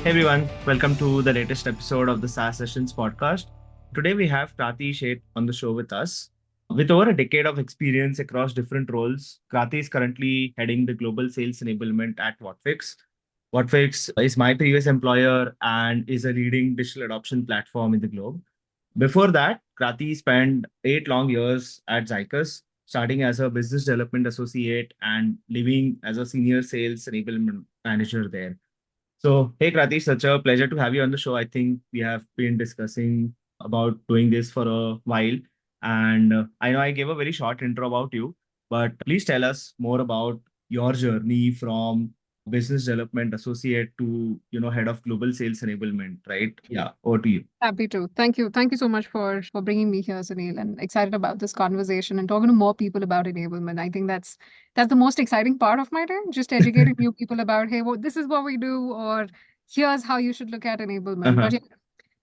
Hey everyone, welcome to the latest episode of the SaaS Sessions podcast. Today we have Krati Seth on the show with us. With over a decade of experience across different roles, Krati is currently heading the Global Sales Enablement at Whatfix. Whatfix is my previous employer and is a leading digital adoption platform in the globe. Before that, Krati spent 8 long years at Zycus, starting as a business development associate and living as a senior sales enablement manager there. So, hey Krati, such a pleasure to have you on the show. I think we have been discussing about doing this for a while. And I know I gave a very short intro about you, but please tell us more about your journey from business development associate to, head of global sales enablement, right? Yeah, over to you. Happy to. Thank you. Thank you so much for bringing me here, Sunil, and excited about this conversation and talking to more people about enablement. I think that's the most exciting part of my day, just educating new people about, hey, well, this is what we do, or here's how you should look at enablement. Uh-huh. But yeah,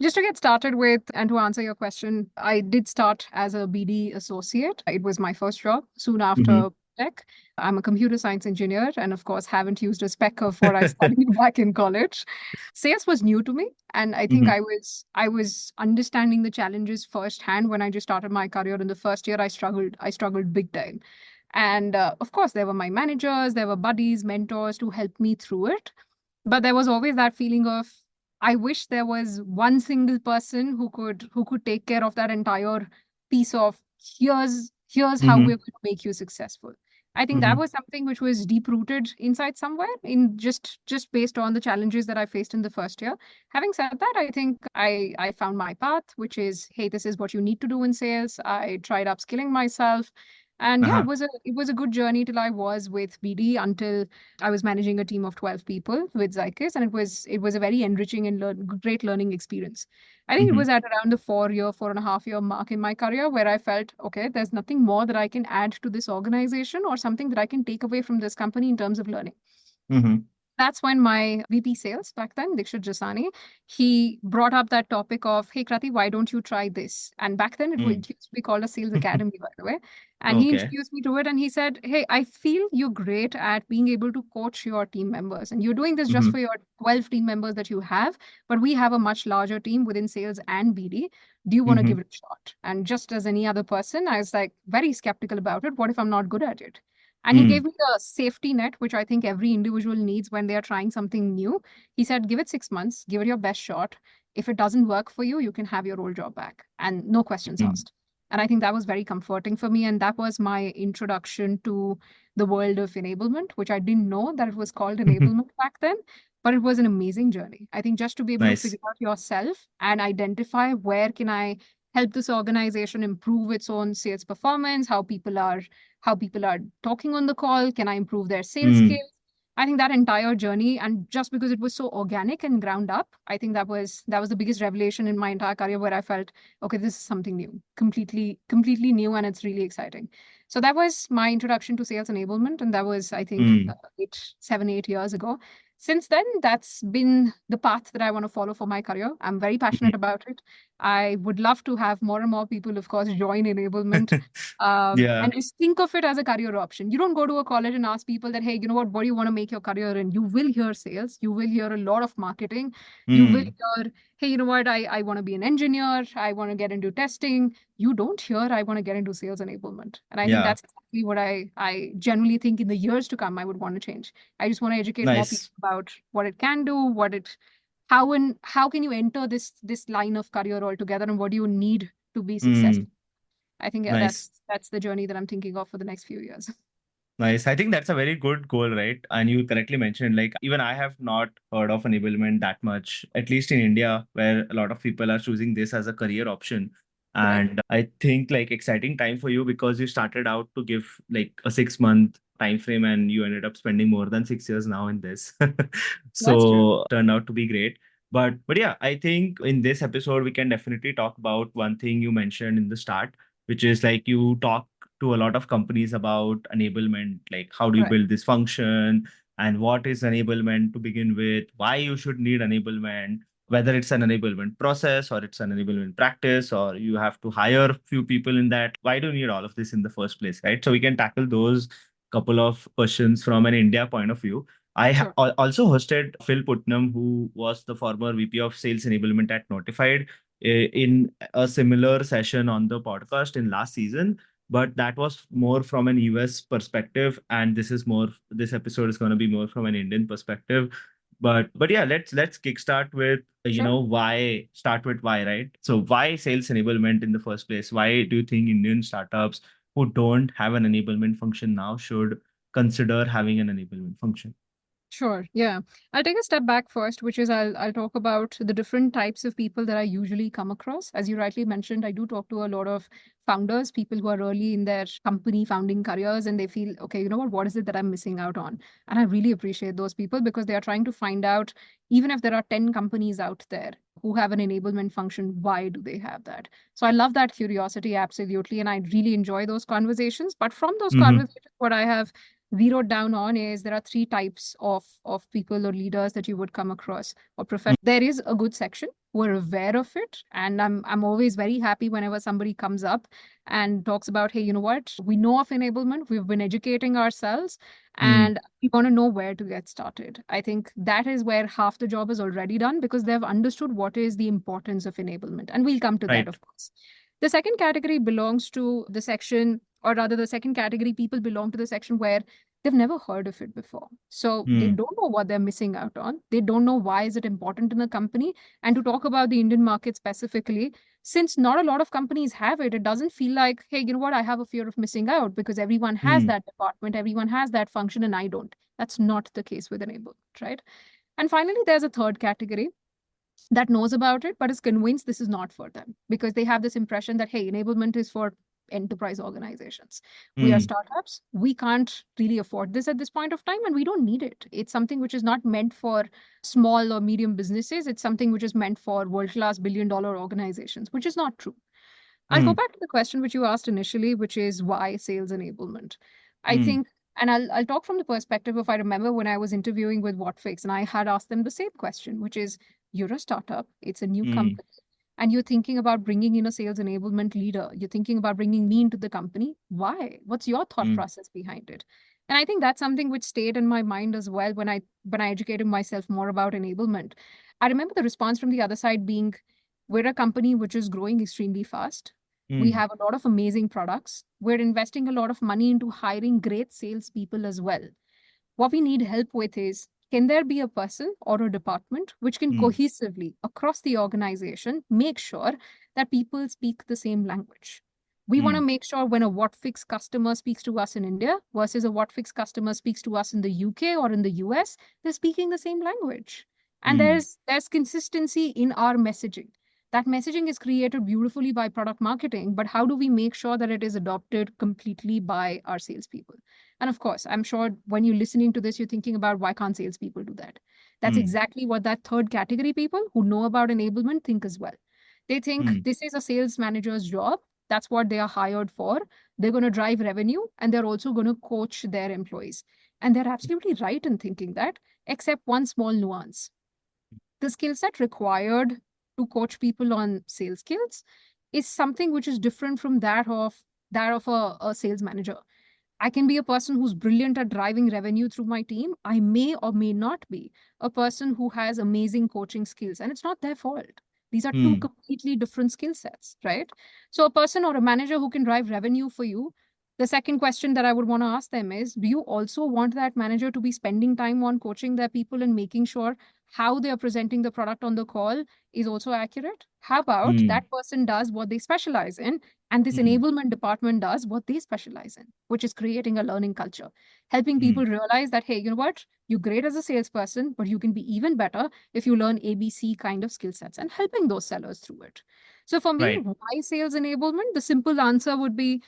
just to get started with and to answer your question, I did start as a BD associate. It was my first job soon Mm-hmm. after tech. I'm a computer science engineer and of course haven't used a speck of what I studied back in college. Sales was new to me and I think Mm-hmm. I was understanding the challenges firsthand when I just started my career in the first year. I struggled big time. And of course there were my managers, there were buddies, mentors to help me through it. But there was always that feeling of I wish there was one single person who could take care of that entire piece of here's how Mm-hmm. we're going to make you successful. I think that Mm-hmm. was something which was deep rooted inside somewhere in just based on the challenges that I faced in the first year. Having said that, I think I found my path, which is, hey, this is what you need to do in sales. I tried upskilling myself. And yeah, Uh-huh. it was a good journey till I was with BD until I was managing a team of 12 people with Zycus, and it was a very enriching and great learning experience. I think it Mm-hmm. was at around the 4 year, 4.5 year mark in my career where I felt, okay, there's nothing more that I can add to this organization or something that I can take away from this company in terms of learning. Mm-hmm. That's when my VP sales back then, Dikshit Jasani, he brought up that topic of, hey, Krati, why don't you try this? And back then it used to be called a sales academy, by the way. And he Okay. introduced me to it and he said, hey, I feel you're great at being able to coach your team members. And you're doing this just Mm-hmm. for your 12 team members that you have, but we have a much larger team within sales and BD. Do you want to Mm-hmm. give it a shot? And just as any other person, I was like very skeptical about it. What if I'm not good at it? And he Mm-hmm. gave me the safety net, which I think every individual needs when they are trying something new. He said, give it 6 months, give it your best shot. If it doesn't work for you, you can have your old job back and no questions asked. And I think that was very comforting for me. And that was my introduction to the world of enablement, which I didn't know that it was called Mm-hmm. enablement back then. But it was an amazing journey. I think just to be able to Nice. figure out yourself and identify where can I help this organization improve its own sales performance, how people are talking on the call, can I improve their sales Mm. skills. I think that entire journey, and just because it was so organic and ground up, I think that was the biggest revelation in my entire career where I felt, okay, this is something new, completely new, and it's really exciting. So that was my introduction to sales enablement, and that was, I think, Mm. 7, 8 years ago. Since then, that's been the path that I want to follow for my career. I'm very passionate about it. I would love to have more and more people, of course, join enablement, Yeah. and just think of it as a career option. You don't go to a college and ask people that, hey, what do you want to make your career in? You will hear sales, you will hear a lot of marketing, you will Mm. hear, hey, I want to be an engineer, I want to get into testing. You don't hear, I want to get into sales enablement. And I think Yeah. that's exactly what I generally think in the years to come I would want to change. I just want to educate more people Nice. about what it can do, how can you enter this line of career altogether, and what do you need to be Mm. successful. I think, yeah, Nice. that's the journey that I'm thinking of for the next few years. Nice. I think that's a very good goal, right? And you correctly mentioned, like, even I have not heard of enablement that much, at least in India, where a lot of people are choosing this as a career option. Correct. And I think, like, exciting time for you because you started out to give like a 6 month time frame and you ended up spending more than 6 years now in this. That's true. So turned out to be great. But yeah, I think in this episode we can definitely talk about one thing you mentioned in the start, which is like you talk to a lot of companies about enablement, like how do you Right. build this function and what is enablement to begin with, why you should need enablement, whether it's an enablement process or it's an enablement practice, or you have to hire few people in that. Why do you need all of this in the first place, right? So we can tackle those couple of questions from an India point of view. Sure. Also hosted Phil Putnam, who was the former VP of Sales Enablement at Notified, in a similar session on the podcast in last season. But that was more from an US perspective, and this episode is going to be more from an Indian perspective. But yeah, let's kickstart with Sure. why start with why, right? So why sales enablement in the first place? Why do you think Indian startups who don't have an enablement function now should consider having an enablement function? Sure. Yeah. I'll take a step back first, which is I'll talk about the different types of people that I usually come across. As you rightly mentioned, I do talk to a lot of founders, people who are early in their company founding careers, and they feel, okay, you know what is it that I'm missing out on? And I really appreciate those people because they are trying to find out, even if there are 10 companies out there who have an enablement function, why do they have that? So I love that curiosity, absolutely. And I really enjoy those conversations. But from those Mm-hmm. conversations, what I have zeroed down on is there are three types of people or leaders that you would come across or professionals. There is a good section who are aware of it, and I'm always very happy whenever somebody comes up and talks about, hey, you know what, we know of enablement, we've been educating ourselves, Mm. and we want to know where to get started. I think that is where half the job is already done because they've understood what is the importance of enablement, and we'll come to that, Right. of course. The second category belongs to the section, or rather, the second category people belong to the section where they've never heard of it before. So they Mm. don't know what they're missing out on. They don't know why is it important in a company. And to talk about the Indian market specifically, since not a lot of companies have it, it doesn't feel like, hey, you know what, I have a fear of missing out because everyone has Mm. that department, everyone has that function, and I don't. That's not the case with enablement, right? And finally, there's a third category that knows about it but is convinced this is not for them because they have this impression that, hey, enablement is for enterprise organizations. We are Mm. startups, we can't really afford this at this point of time, and we don't need it. It's something which is not meant for small or medium businesses. It's something which is meant for world class billion-dollar organizations, which is not true. I'll go Mm. back to the question which you asked initially, which is why sales enablement. I Mm. think, and I'll talk from the perspective of, I remember when I was interviewing with Whatfix and I had asked them the same question, which is, you're a startup, it's a new Mm. company, and you're thinking about bringing in a sales enablement leader. You're thinking about bringing me into the company. Why? What's your thought Mm. process behind it? And I think that's something which stayed in my mind as well when I educated myself more about enablement. I remember the response from the other side being, we're a company which is growing extremely fast. We Mm. have a lot of amazing products. We're investing a lot of money into hiring great salespeople as well. What we need help with is, can there be a person or a department which can Mm. cohesively across the organization make sure that people speak the same language? We want to Mm. make sure when a Whatfix customer speaks to us in India versus a Whatfix customer speaks to us in the UK or in the US, they're speaking the same language. And Mm. there's consistency in our messaging. That messaging is created beautifully by product marketing, but how do we make sure that it is adopted completely by our salespeople? And of course, I'm sure when you're listening to this, you're thinking about, why can't salespeople do that? That's Mm. exactly what that third category people who know about enablement think as well. They think Mm. this is a sales manager's job. That's what they are hired for. They're going to drive revenue and they're also going to coach their employees. And they're absolutely right in thinking that, except one small nuance. The skill set required to coach people on sales skills is something which is different from that of a sales manager. I can be a person who's brilliant at driving revenue through my team. I may or may not be a person who has amazing coaching skills, and it's not their fault. These are two Mm. completely different skill sets, right? So, a person or a manager who can drive revenue for you, the second question that I would want to ask them is, do you also want that manager to be spending time on coaching their people and making sure how they are presenting the product on the call is also accurate? How about Mm. that person does what they specialize in, and this Mm. enablement department does what they specialize in, which is creating a learning culture, helping Mm. people realize that, hey, you know what? You're great as a salesperson, but you can be even better if you learn ABC kind of skill sets, and helping those sellers through it. So for me, Right. why sales enablement? The simple answer would be,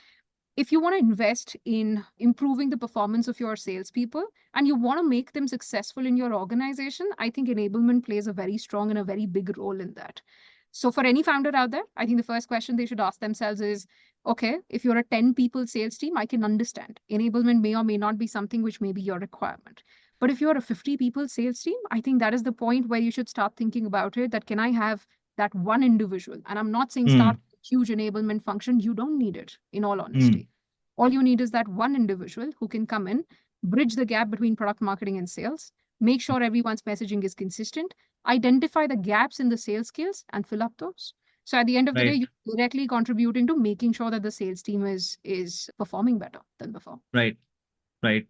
if you want to invest in improving the performance of your salespeople and you want to make them successful in your organization, I think enablement plays a very strong and a very big role in that. So, for any founder out there, I think the first question they should ask themselves is, okay, if you're a 10 people sales team, I can understand enablement may or may not be something which may be your requirement. But if you're a 50 people sales team, I think that is the point where you should start thinking about it, that can I have that one individual? And I'm not saying Mm. start huge enablement function. You don't need it, in all Mm. honesty. All you need is that one individual who can come in, bridge the gap between product marketing and sales, make sure everyone's messaging is consistent, identify the gaps in the sales skills and fill up those. So at the end of the day, Right. you're directly contributing to making sure that the sales team is performing better than before. Right. Right.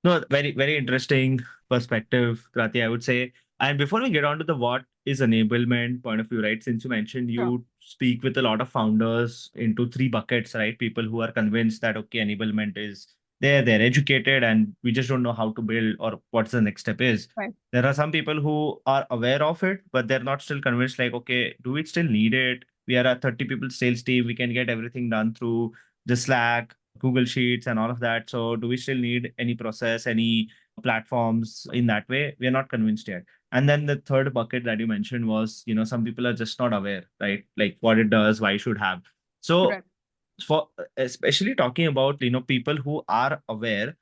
No, very, very interesting perspective, Krati, I would say. And before we get on to the what is enablement point of view, right? Since you mentioned Sure. you speak with a lot of founders into three buckets, right? People who are convinced that, okay, enablement is there, they're educated, and we just don't know how to build or what's the next step is. Right. There are some people who are aware of it, but they're not still convinced, like, okay, do we still need it? We are a 30 people sales team. We can get everything done through the Slack, Google Sheets, and all of that. So, do we still need any process, any platforms in that way? We are not convinced yet. And then the third bucket that you mentioned was, some people are just not aware, right? Like what it does, why it should have. So, Correct. for especially talking about, people who are aware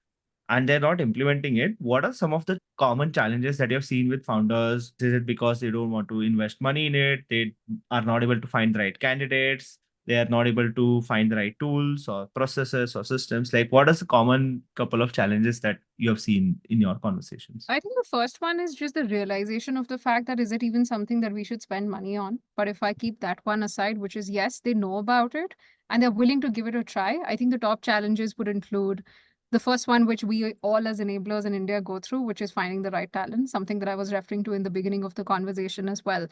and they're not implementing it, what are some of the common challenges that you have seen with founders? Is it because they don't want to invest money in it? They are not able to find the right candidates? They are not able to find the right tools or processes or systems? Like, what is the common couple of challenges that you have seen in your conversations? I think the first one is just the realization of the fact that is it even something that we should spend money on? But if I keep that one aside, which is yes, they know about it and they're willing to give it a try, I think the top challenges would include the first one, which we all as enablers in India go through, which is finding the right talent, something that I was referring to in the beginning of the conversation as well.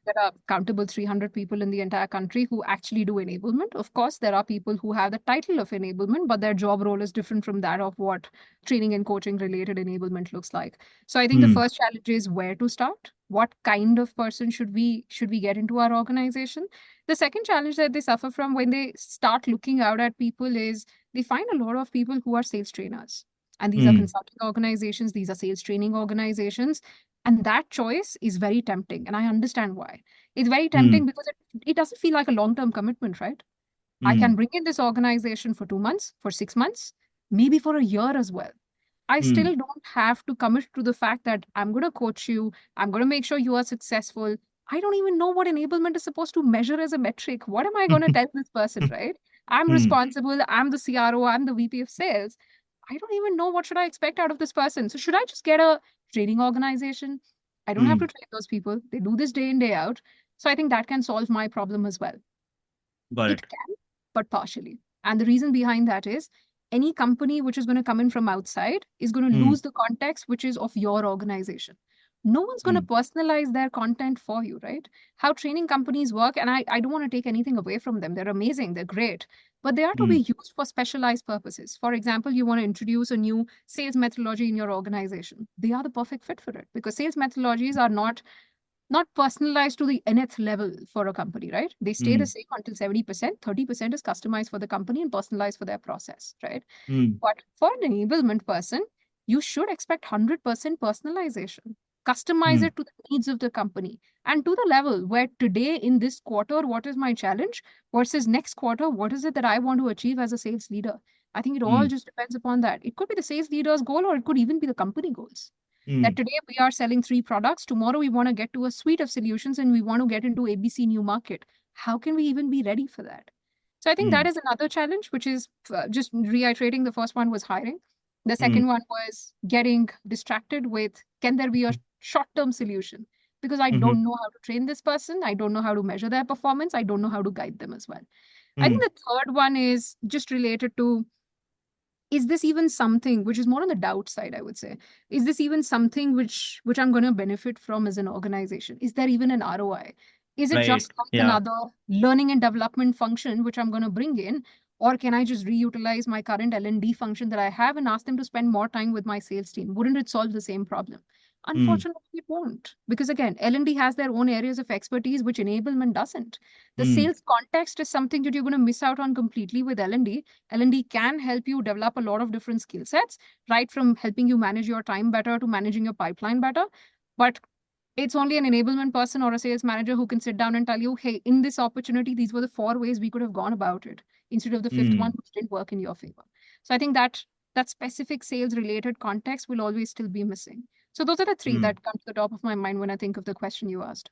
There are countable 300 people in the entire country who actually do enablement. Of course, there are people who have the title of enablement, but their job role is different from that of what training and coaching related enablement looks like. So I think the Hmm. first challenge is where to start. What kind of person should we get into our organization? The second challenge that they suffer from when they start looking out at people is they find a lot of people who are sales trainers. And these are Hmm. consulting organizations, these are sales training organizations. And that choice is very tempting. And I understand why. It's very Hmm. tempting because it doesn't feel like a long term commitment, right? I Hmm. can bring in this organization for 2 months, for 6 months, maybe for a year as well. I Hmm. still don't have to commit to the fact that I'm going to coach you, I'm going to make sure you are successful. I don't even know what enablement is supposed to measure as a metric. What am I going to tell this person, right? I'm Hmm. responsible, I'm the CRO, I'm the VP of sales. I don't even know what should I expect out of this person. So should I just get a training organization? I don't have to Hmm. train those people. They do this day in, day out. So I think that can solve my problem as well. Got It it. can, but partially. And the reason behind that is any company which is going to come in from outside is going to Hmm. lose the context which is of your organization. No one's going to Hmm. personalize their content for you, right? How training companies work, and I don't want to take anything away from them. They're amazing, they're great, but they are to Hmm. be used for specialized purposes. For example, you want to introduce a new sales methodology in your organization. They are the perfect fit for it because sales methodologies are not personalized to the nth level for a company, right? They stay the Hmm. same until 70%, 30% is customized for the company and personalized for their process, right? Hmm. But for an enablement person, you should expect 100% personalization. Customize Hmm. it to the needs of the company and to the level where today in this quarter, what is my challenge versus next quarter, what is it that I want to achieve as a sales leader? I think it all Hmm. just depends upon that. It could be the sales leader's goal or it could even be the company goals that Hmm. today we are selling three products. Tomorrow we want to get to a suite of solutions and we want to get into ABC new market. How can we even be ready for that? So I think that Hmm. is another challenge, which is just reiterating. The first one was hiring. The Hmm. second one was getting distracted with can there be a short term solution? Because I Hmm. don't know how to train this person. I don't know how to measure their performance. I don't know how to guide them as well. I think Hmm. the third one is just related to is this even something which is more on the doubt side, I would say, is this even something which I'm going to benefit from as an organization? Is there even an ROI? Is it Right. just like Yeah. another learning and development function which I'm going to bring in, or can I just reutilize my current L&D function that I have and ask them to spend more time with my sales team? Wouldn't it solve the same problem? Hmm. Unfortunately it won't, because again, L&D has their own areas of expertise which enablement doesn't. The Hmm. sales context is something that you're going to miss out on completely with L&D. L&D can help you develop a lot of different skill sets, right from helping you manage your time better to managing your pipeline better. But it's only an enablement person or a sales manager who can sit down and tell you, hey, in this opportunity, these were the four ways we could have gone about it instead of the fifth one Hmm. which didn't work in your favor. So I think that specific sales related context will always still be missing. So those are the three Hmm. that come to the top of my mind when I think of the question you asked.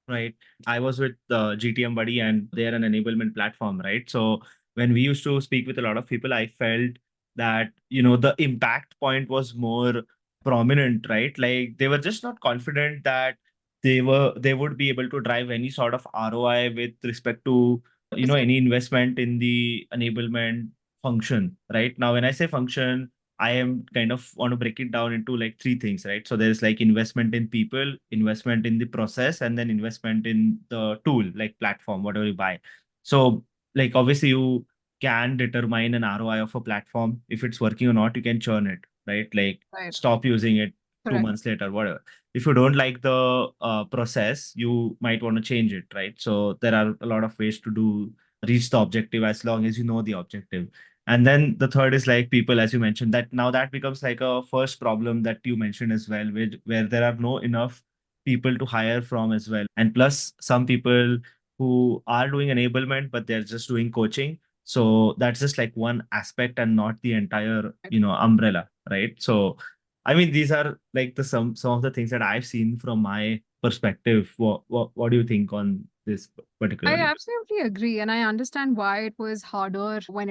Right. I was with GTM Buddy and they're an enablement platform, right? So when we used to speak with a lot of people, I felt that, the impact point was more prominent, right? Like they were just not confident that they would be able to drive any sort of ROI with respect to any investment in the enablement function. Right now, when I say function, I am kind of want to break it down into like three things, right? So there's like investment in people, investment in the process, and then investment in the tool, like platform, whatever you buy. So like obviously you can determine an ROI of a platform. If it's working or not, you can churn it, right? Like Right. stop using it two Correct. months later, whatever. If you don't like the process, you might want to change it, right? So there are a lot of ways to reach the objective as long as you know the objective. And then the third is like people, as you mentioned, that now that becomes like a first problem that you mentioned as well, where there are no enough people to hire from as well. And plus some people who are doing enablement, but they're just doing coaching. So that's just like one aspect and not the entire, umbrella, right? So I mean, these are like the some of the things that I've seen from my perspective. What do you think on this I particularly? absolutely agree. And I understand why it was harder when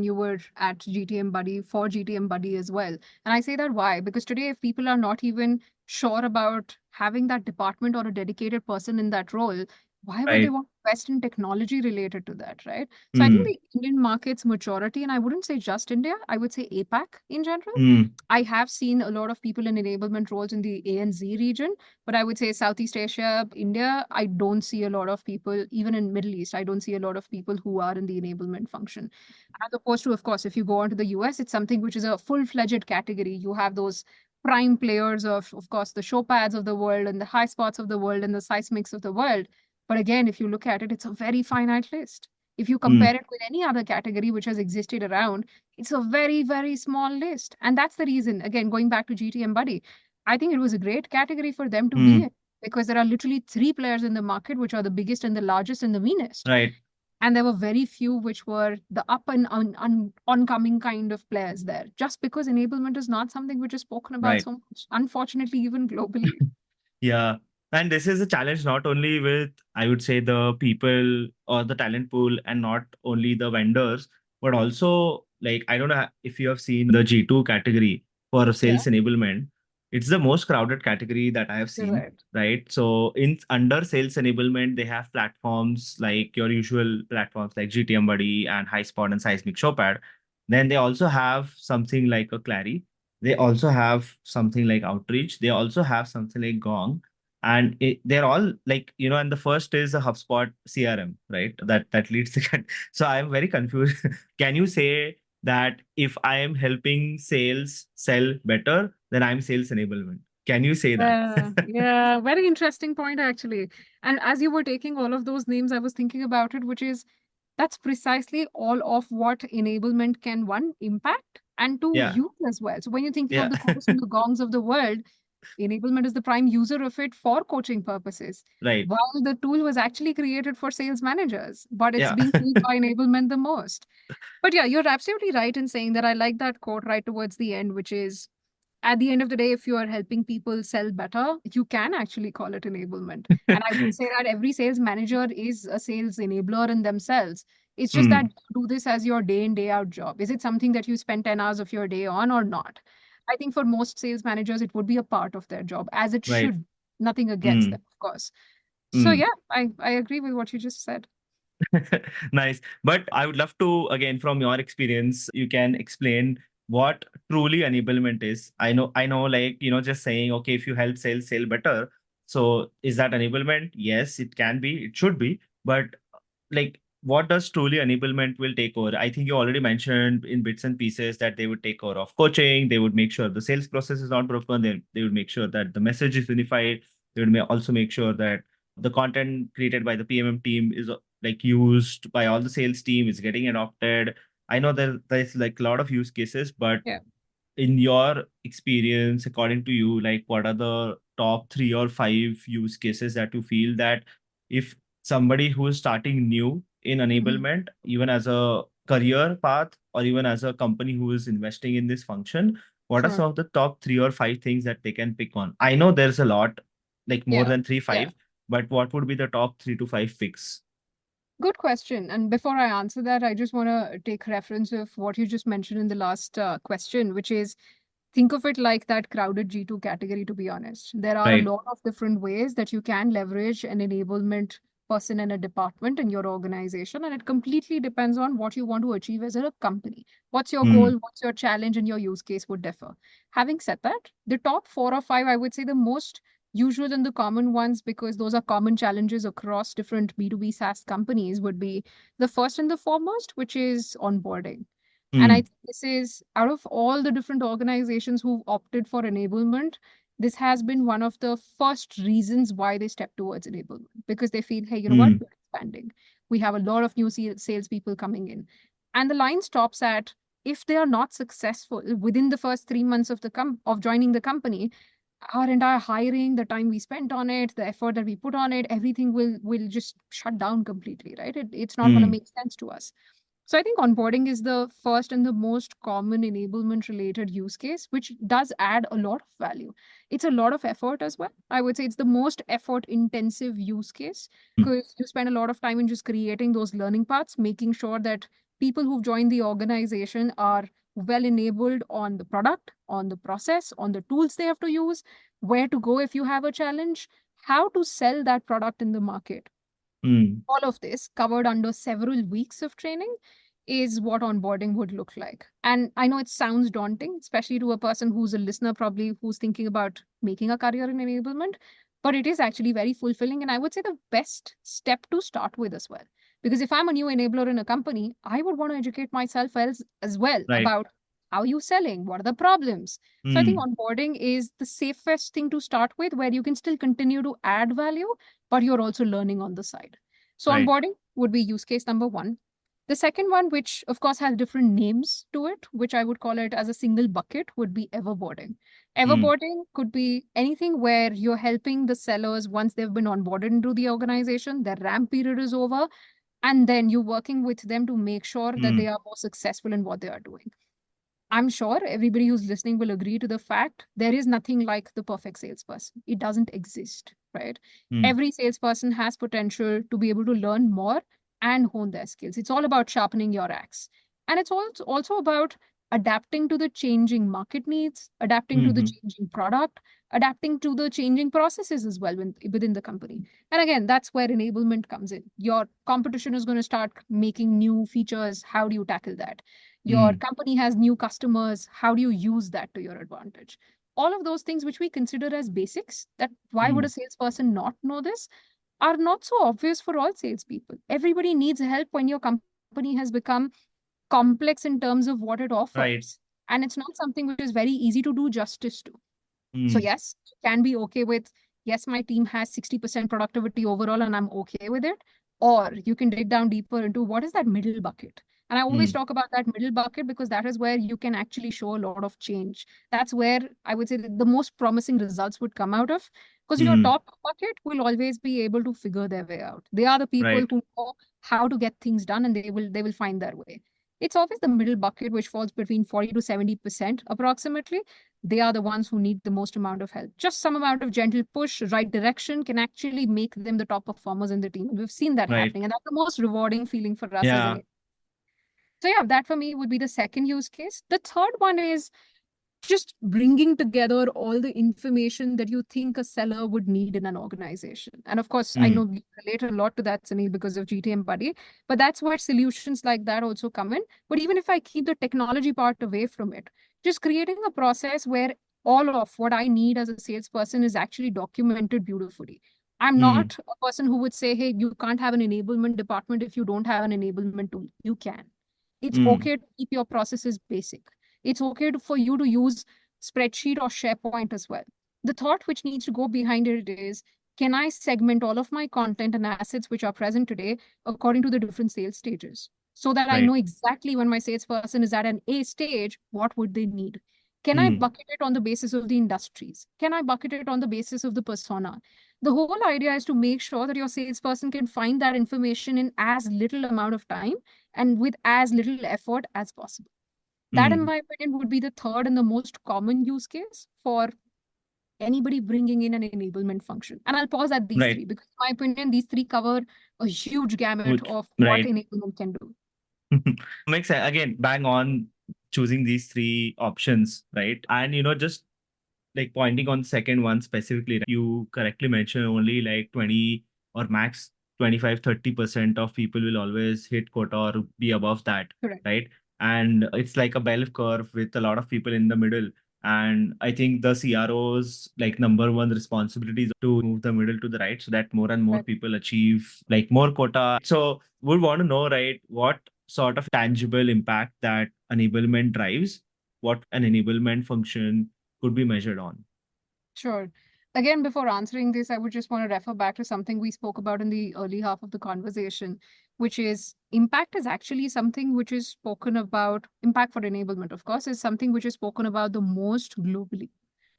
you were at GTM Buddy for GTM Buddy as well. And I say that why? Because today, if people are not even sure about having that department or a dedicated person in that role, why would they Right. want to invest in technology related to that, right? So I think Hmm. the Indian market's maturity, and I wouldn't say just India, I would say APAC in general. Hmm. I have seen a lot of people in enablement roles in the ANZ region, but I would say Southeast Asia, India, I don't see a lot of people, even in Middle East, I don't see a lot of people who are in the enablement function. As opposed to, of course, if you go on to the US, it's something which is a full-fledged category. You have those prime players of course, the Shopads of the world and the high spots of the world and the seismics of the world. But again, if you look at it, it's a very finite list. If you Hmm. compare it with any other category which has existed around, it's a very, very small list. And that's the reason, again, going back to GTM Buddy, I think it was a great category for them to be Hmm. in because there are literally three players in the market, which are the biggest and the largest and the meanest. Right. And there were very few which were the up and oncoming kind of players there, just because enablement is not something which is spoken about Right. so much, unfortunately, even globally. Yeah. And this is a challenge not only with, I would say, the people or the talent pool and not only the vendors, but also, like, I don't know if you have seen the G2 category for Yeah, sales enablement. It's the most crowded category that I have you're seen, right. right? So, in under sales enablement, they have platforms like your usual platforms like GTM Buddy and HighSpot and Seismic Showpad. Then they also have something like a Clary. They also have something like Outreach. They also have something like Gong, and they're all like, and the first is a HubSpot CRM, right? That leads to so I'm very confused. Can you say that if I am helping sales sell better, then I'm sales enablement? Can you say that? Yeah, yeah, very interesting point actually. And as you were taking all of those names, I was thinking about it, which is that's precisely all of what enablement can one impact and to Yeah. use as well. So when you're thinking of Yeah. the course and the gongs of the world, enablement is the prime user of it for coaching purposes. Right. While the tool was actually created for sales managers, but it's Yeah. being used by enablement the most. But yeah, you're absolutely right in saying that. I like that quote right towards the end, which is at the end of the day, if you are helping people sell better, you can actually call it enablement. And I would say that every sales manager is a sales enabler in themselves. It's just that Hmm. you do this as your day in, day out job. Is it something that you spend 10 hours of your day on or not? I think for most sales managers, it would be a part of their job, as it Right. should. Nothing against Hmm. them, of course. So Hmm. yeah, I agree with what you just said. Nice. But I would love to, again, from your experience, you can explain what truly enablement is. I know, like, just saying, okay, if you help sales sell better, so is that enablement? Yes, it can be, it should be. But like, what does truly enablement will take over? I think you already mentioned in bits and pieces that they would take over of coaching. They would make sure the sales process is not broken. They would make sure that the message is unified. They would also make sure that the content created by the PMM team is like used by all the sales team, is getting adopted. I know there's like a lot of use cases, but Yeah. in your experience, according to you, like what are the top 3 or 5 use cases that you feel that if somebody who is starting new in Mhm. enablement, even as a career path or even as a company who is investing in this function, what are Sure. some of the top 3 or 5 things that they can pick on? I know there's a lot, like more Yeah. than three, Yeah. five, but what would be the top 3 to 5 picks? Good question. And before I answer that, I just want to take reference of what you just mentioned in the last question, which is Think of it like that crowded G2 category, to be honest. There are a Right. lot of different ways that you can leverage an enablement person in a department in your organization, and it completely depends on what you want to achieve as a company. What's your Hmm. goal, what's your challenge, and your use case would differ. Having said that, the top 4 or 5, I would say the most usual and the common ones, because those are common challenges across different B2B SaaS companies, would be the first and the foremost, which is onboarding. And I Hmm. think this is, out of all the different organizations who've opted for enablement, this has been one of the first reasons why they step towards enablement, because they feel, hey, you know what, Hmm. we're expanding. We have a lot of new salespeople coming in. And the line stops at, if they are not successful within the first 3 months of of joining the company, our entire hiring, the time we spent on it, the effort that we put on it, everything will just shut down completely, right? It's not going to Hmm. make sense to us. So I think onboarding is the first and the most common enablement related use case, which does add a lot of value. It's a lot of effort as well. I would say it's the most effort intensive use case, Hmm. because you spend a lot of time in just creating those learning paths, making sure that people who've joined the organization are well enabled on the product, on the process, on the tools they have to use, where to go if you have a challenge, how to sell that product in the market. Hmm. All of this covered under several weeks of training is what onboarding would look like. And I know it sounds daunting, especially to a person who's a listener, probably who's thinking about making a career in enablement, but it is actually very fulfilling. And I would say the best step to start with as well. Because if I'm a new enabler in a company, I would want to educate myself as well Right. about how are you selling, what are the problems. So I think Hmm. onboarding is the safest thing to start with, where you can still continue to add value, but you're also learning on the side. So Right. onboarding would be use case number one. The second one, which of course has different names to it, which I would call it as a single bucket, would be everboarding. Hmm. Everboarding could be anything where you're helping the sellers once they've been onboarded into the organization, their ramp period is over, and then you're working with them to make sure that they Hmm. are more successful in what they are doing. I'm sure everybody who's listening will agree to the fact there is nothing like the perfect salesperson. It doesn't exist, right? Hmm. Every salesperson has potential to be able to learn more and hone their skills. It's all about sharpening your axe. And it's also about adapting to the changing market needs, adapting to the Hmm. changing product, adapting to the changing processes as well within the company. And again, that's where enablement comes in. Your competition is going to start making new features. How do you tackle that? Your Hmm. company has new customers. How do you use that to your advantage? All of those things, which we consider as basics, that why would Hmm. a salesperson not know this, are not so obvious for all salespeople. Everybody needs help when your company has become complex in terms of what it Right. offers. And it's not something which is very easy to do justice to. So Hmm. yes, you can be okay with, yes, my team has 60% productivity overall and I'm okay with it. Or you can dig down deeper into what is that middle bucket. And I always Hmm. talk about that middle bucket because that is where you can actually show a lot of change. That's where I would say that the most promising results would come out of. Because your Hmm. top bucket will always be able to figure their way out. They are the people Right. who know how to get things done, and they will find their way. It's always the middle bucket, which falls between 40 to 70% approximately. They are the ones who need the most amount of help. Just some amount of gentle push, right direction can actually make them the top performers in the team. And we've seen that Right. happening. And that's the most rewarding feeling for us as Yeah. an. So, yeah, that for me would be the second use case. The third one is just bringing together all the information that you think a seller would need in an organization. And of course, I Hmm. know we relate a lot to that, Sunil, because of GTM Buddy, but that's where solutions like that also come in. But even if I keep the technology part away from it, just creating a process where all of what I need as a salesperson is actually documented beautifully. I'm Hmm. not a person who would say, hey, you can't have an enablement department if you don't have an enablement tool. You can. It's Hmm. okay to keep your processes basic. It's okay for you to use spreadsheet or SharePoint as well. The thought which needs to go behind it is, can I segment all of my content and assets which are present today according to the different sales stages? So that I Right. know exactly when my salesperson is at an A stage, what would they need? Can I Hmm. bucket it on the basis of the industries? Can I bucket it on the basis of the persona? The whole idea is to make sure that your salesperson can find that information in as little amount of time and with as little effort as possible. That, in Hmm. my opinion, would be the third and the most common use case for anybody bringing in an enablement function. And I'll pause at these Right. three because, in my opinion, these three cover a huge gamut Which of what right. enablement can do. Makes sense. Again, bang on. choosing these three options, right? And just like pointing on the second one specifically, you correctly mentioned only like 20 or max 25-30% of people will always hit quota or be above that, Correct. right? And it's like a bell curve with a lot of people in the middle. And I think the CRO's like number one responsibility is to move the middle to the right so that more and more Right. people achieve like more quota. So we want to know, right, what sort of tangible impact that enablement drives, what an enablement function could be measured on. Sure. Again, before answering this, I would just want to refer back to something we spoke about in the early half of the conversation, which is impact is actually something which is spoken about. Impact for enablement, of course, is something which is spoken about the most globally,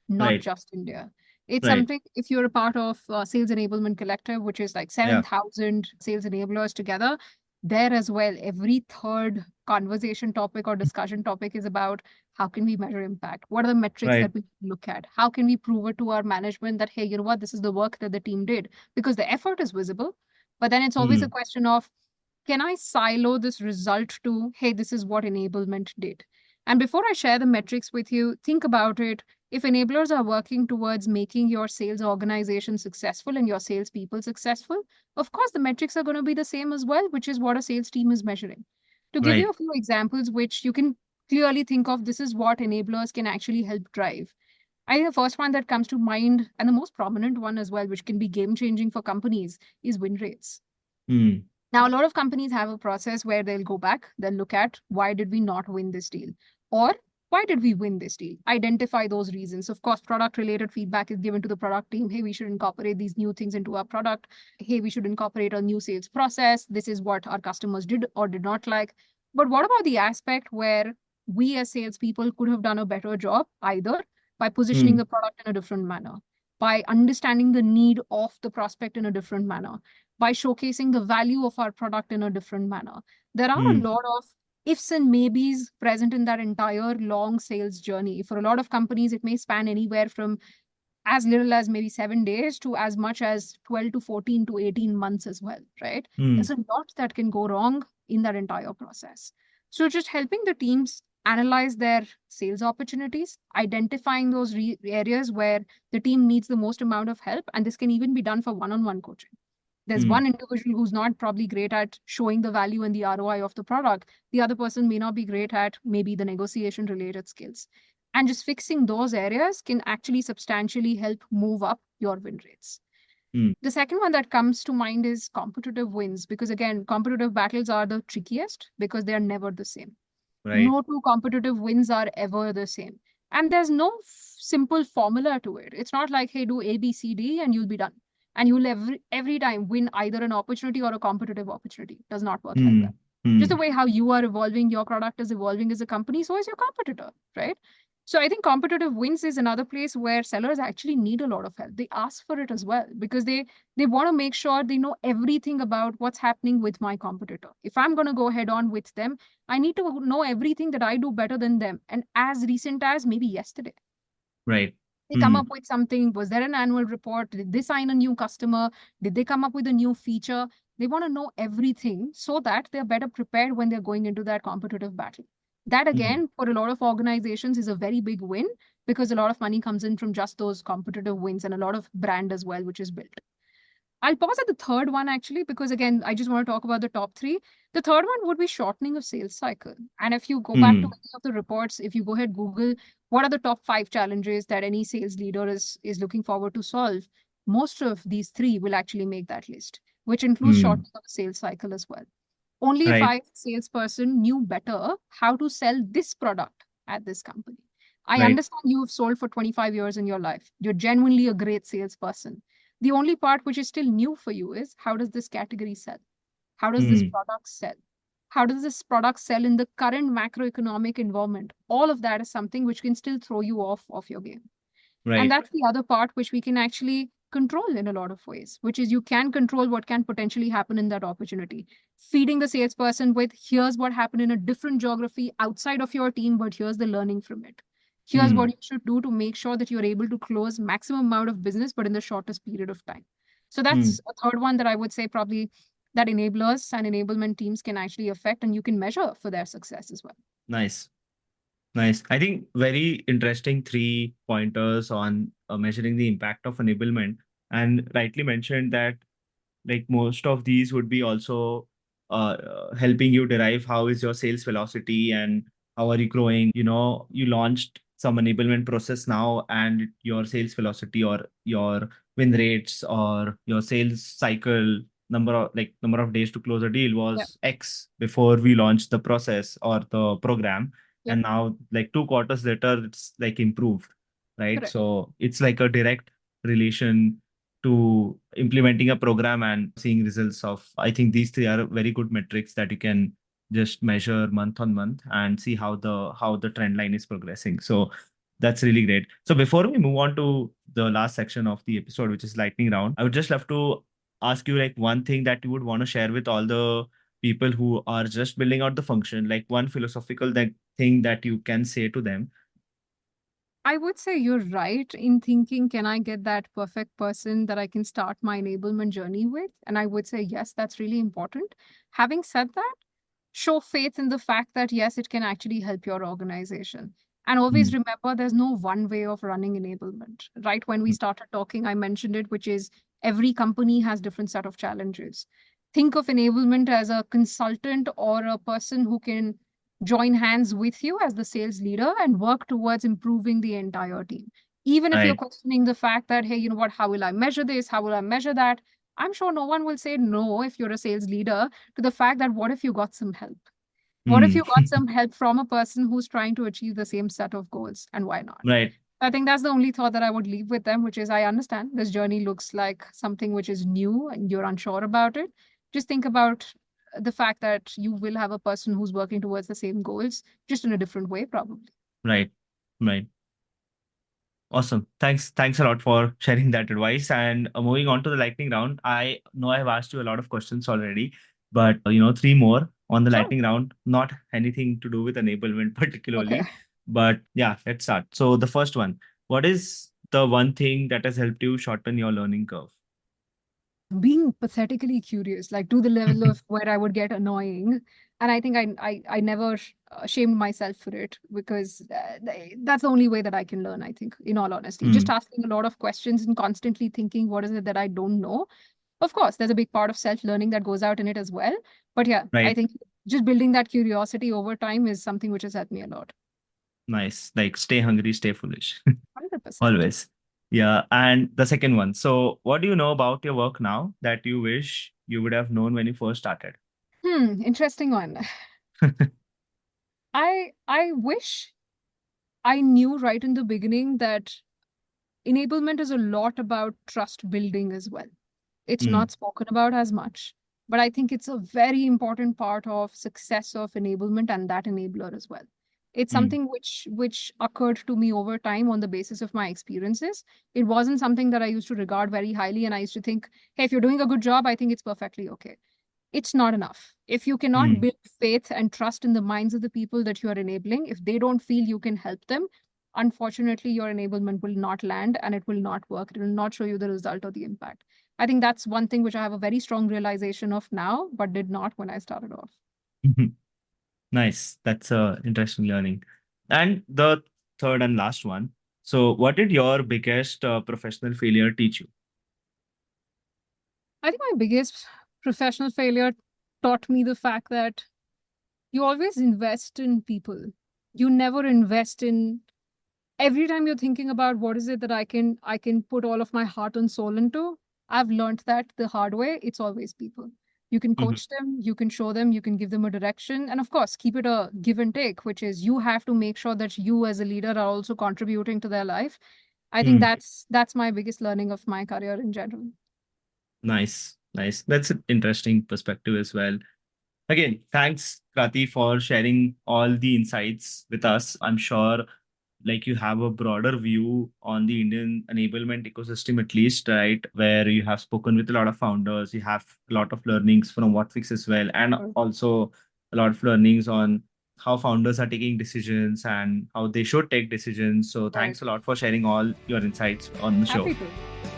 not Right. just India. It's Right. something, if you're a part of Sales Enablement Collective, which is like Yeah. 7,000 sales enablers together, there as well, every third conversation topic or discussion topic is about how can we measure impact? What are the metrics Right. that we look at? How can we prove it to our management that, hey, you know what, this is the work that the team did? Because the effort is visible. But then it's always a Hmm. question of, can I silo this result to, hey, this is what enablement did? And before I share the metrics with you, think about it. If enablers are working towards making your sales organization successful and your salespeople successful, of course, the metrics are going to be the same as well, which is what a sales team is measuring. To give you Right. a few examples, which you can clearly think of, this is what enablers can actually help drive. I think the first one that comes to mind, and the most prominent one as well, which can be game changing for companies, is win rates. Hmm. Now, a lot of companies have a process where they'll go back, they'll look at why did we not win this deal? Or why did we win this deal? Identify those reasons. Of course, product related feedback is given to the product team. Hey, we should incorporate these new things into our product. Hey, we should incorporate a new sales process. This is what our customers did or did not like. But what about the aspect where we as salespeople could have done a better job, either by positioning Hmm. the product in a different manner, by understanding the need of the prospect in a different manner, by showcasing the value of our product in a different manner? There are a Hmm. lot of ifs and maybes present in that entire long sales journey. For a lot of companies, it may span anywhere from as little as maybe 7 days to as much as 12 to 14 to 18 months as well, right? Hmm. There's a lot that can go wrong in that entire process. So, just helping the teams analyze their sales opportunities, identifying those areas where the team needs the most amount of help. And this can even be done for one on one coaching. There's Hmm. one individual who's not probably great at showing the value and the ROI of the product. The other person may not be great at maybe the negotiation related skills. And just fixing those areas can actually substantially help move up your win rates. Hmm. The second one that comes to mind is competitive wins, because again, competitive battles are the trickiest because they are never the same. Right. No two competitive wins are ever the same. And there's no simple formula to it. It's not like, hey, do A, B, C, D, and you'll be done. And you'll every time win either an opportunity or a competitive opportunity. It does not work like Hmm. that. Just the Hmm. way how you are evolving, your product is evolving as a company, so is your competitor, right? So I think competitive wins is another place where sellers actually need a lot of help. They ask for it as well because they want to make sure they know everything about what's happening with my competitor. If I'm going to go head on with them, I need to know everything that I do better than them. And as recent as maybe yesterday, Right. they come Hmm. up with something. Was there an annual report? Did they sign a new customer? Did they come up with a new feature? They want to know everything so that they're better prepared when they're going into that competitive battle. That, Hmm. again, for a lot of organizations is a very big win because a lot of money comes in from just those competitive wins and a lot of brand as well, which is built. I'll pause at the third one actually, because again, I just want to talk about the top three. The third one would be shortening of sales cycle. And if you go back to Hmm. any of the reports, if you go ahead, Google, what are the top five challenges that any sales leader is looking forward to solve? Most of these three will actually make that list, which includes Hmm. shortening of the sales cycle as well. Only if Right. I, salesperson, knew better how to sell this product at this company. I Right. understand you've sold for 25 years in your life. You're genuinely a great salesperson. The only part which is still new for you is how does this category sell? How does this Hmm. product sell? How does this product sell in the current macroeconomic environment? All of that is something which can still throw you off of your game. And Right. that's the other part which we can actually control in a lot of ways, which is you can control what can potentially happen in that opportunity. Feeding the salesperson with, here's what happened in a different geography outside of your team, but here's the learning from it. Here's Hmm. what you should do to make sure that you're able to close maximum amount of business, but in the shortest period of time. So Hmm. that's a third one that I would say probably that enablers and enablement teams can actually affect and you can measure for their success as well. Nice. Nice. I think very interesting 3 pointers on measuring the impact of enablement. And rightly mentioned that like most of these would be also helping you derive how is your sales velocity and how are you growing. You launched some enablement process now and your sales velocity or your win rates or your sales cycle number of days to close a deal Yeah, was X before we launched the process or the program. yeah, And now like 2 quarters later it's like improved, right? correct. So it's like a direct relation to implementing a program and seeing results of. I think these three are very good metrics that you can just measure month on month and see how the trend line is progressing. So that's really great. So before we move on to the last section of the episode, which is lightning round, I would just love to ask you like one thing that you would want to share with all the people who are just building out the function, like one philosophical thing that you can say to them. I would say you're right in thinking, can I get that perfect person that I can start my enablement journey with? And I would say, yes, that's really important. Having said that, show faith in the fact that, yes, it can actually help your organization. And always Mm, remember, there's no one way of running enablement, right? When we mm, started talking, I mentioned it, which is every company has different set of challenges. Think of enablement as a consultant or a person who can join hands with you as the sales leader and work towards improving the entire team. Even if you're right. questioning the fact that, hey, you know what, how will I measure this? How will I measure that? I'm sure no one will say no if you're a sales leader to the fact that what if you got some help? What if Mm, you got some help from a person who's trying to achieve the same set of goals? And why not? right. I think that's the only thought that I would leave with them, which is I understand this journey looks like something which is new and you're unsure about it. Just think about the fact that you will have a person who's working towards the same goals, just in a different way, probably. Right. Right. Awesome. Thanks a lot for sharing that advice. And moving on to the lightning round, I know I've asked you a lot of questions already, but 3 more on the Sure. lightning round, not anything to do with enablement Okay. particularly, but yeah, let's start. So the first one, what is the one thing that has helped you shorten your learning curve? Being pathetically curious, like to the level of where I would get annoying. And I think I never shamed myself for it because that's the only way that I can learn, I think, in all honesty. Just Hmm. asking a lot of questions and constantly thinking, what is it that I don't know? Of course, there's a big part of self learning that goes out in it as well. But yeah, I Right. think just building that curiosity over time is something which has helped me a lot. Nice. Like stay hungry, stay foolish. 100%. Always. Yeah. And the second one. So what do you know about your work now that you wish you would have known when you first started? Interesting one. I wish I knew right in the beginning that enablement is a lot about trust building as well. It's Hmm. not spoken about as much, but I think it's a very important part of success of enablement and that enabler as well. It's Hmm. something which occurred to me over time on the basis of my experiences. It wasn't something that I used to regard very highly, and I used to think, hey, if you're doing a good job, I think it's perfectly okay. It's not enough. If you cannot Hmm. build faith and trust in the minds of the people that you are enabling, if they don't feel you can help them, unfortunately, your enablement will not land and it will not work. It will not show you the result or the impact. I think that's one thing which I have a very strong realization of now, but did not when I started off. Nice. That's interesting learning. And the third and last one. So, what did your biggest professional failure teach you? I think my biggest professional failure taught me the fact that you always invest in people. You never invest in every time you're thinking about what is it that I can put all of my heart and soul into. I've learned that the hard way. It's always people. You can Mhm. coach them, you can show them, you can give them a direction, and of course keep it a give and take, which is you have to make sure that you as a leader are also contributing to their life. I think Hmm. that's my biggest learning of my career in general. Nice. Nice. That's an interesting perspective as well. Again, thanks, Krati, for sharing all the insights with us. I'm sure like you have a broader view on the Indian enablement ecosystem, at least, right? Where you have spoken with a lot of founders, you have a lot of learnings from Whatfix as well, and Sure. also a lot of learnings on how founders are taking decisions and how they should take decisions. So Right. thanks a lot for sharing all your insights on the show. Happy to.